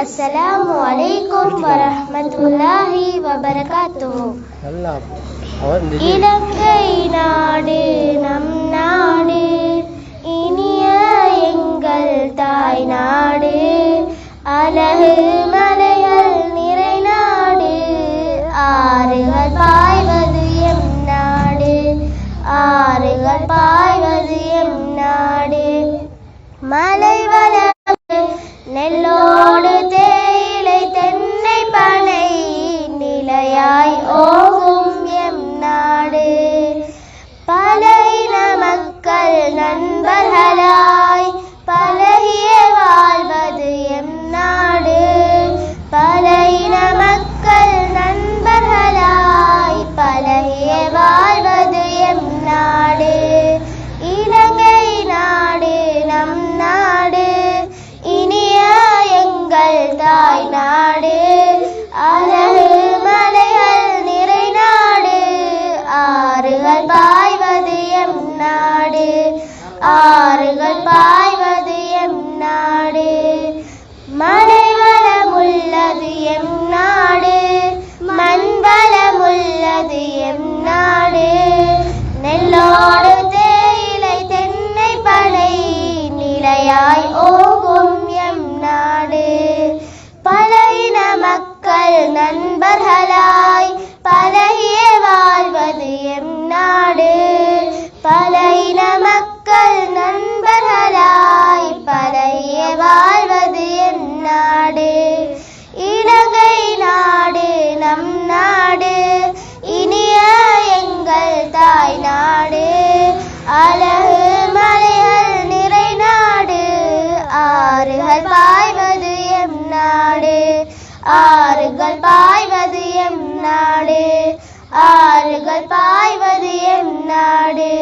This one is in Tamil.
அஸ்ஸலாமு அலைக்கும் வரஹ்மத்துல்லாஹி வபரகாத்துஹு. இலங்கை நாடு நம் நாடு, இனிய எங்கள் தாய் நாடு, அழகு மலைகள் நிறை நாடு, ஆறுகள் பாய்வது எம் நாடு, ஆறுகள் பாய்வது எம் நாடு. மலை வளர்ந்து நெல்லோடு தேயிலை தென்னை பனை நிலையாய் ஓகும் எம் நாடு. பல இன மக்கள் நண்பர்களாய் பழகிய வாழ்வது எம் நாடு, பல இன மக்கள் நண்பர்களாய் பழகிய வாழ்வது எம் நாடு. இலங்கை நாடு நம் நாடு, இனிய எங்கள் தாய் நாடு, அழகு மலைகள் நிறை நாடு, ஆறுகள் பாய்வது எம் நாடு, ஆறுகள் பாய்வது எம் நாடு. மழை வளமுள்ளது எம் நாடு, மண் வளமுள்ளது எம் நாடு, நெல்லோடு தேயிலை தென்னை பனை நிலையாய் ஓகும் எம் நாடு. பல இன மக்கள் நண்பர்களாய் பழகிய வாழ்வது எம் நாடு, பல இன மக்கள் நண்பர்களாய் பழகிய வாழ்வது எம் நாடு. இலங்கை நாடு நம் நாடு, இனிய எங்கள் தாய் நாடு, அழகு மலைகள் நிறை நாடு, ஆறுகள் பாய்வது எம் நாடு, ஆறுகள் பாய்வது எம் நாடு, ஆறுகள் பாய்வது எம் நாடு.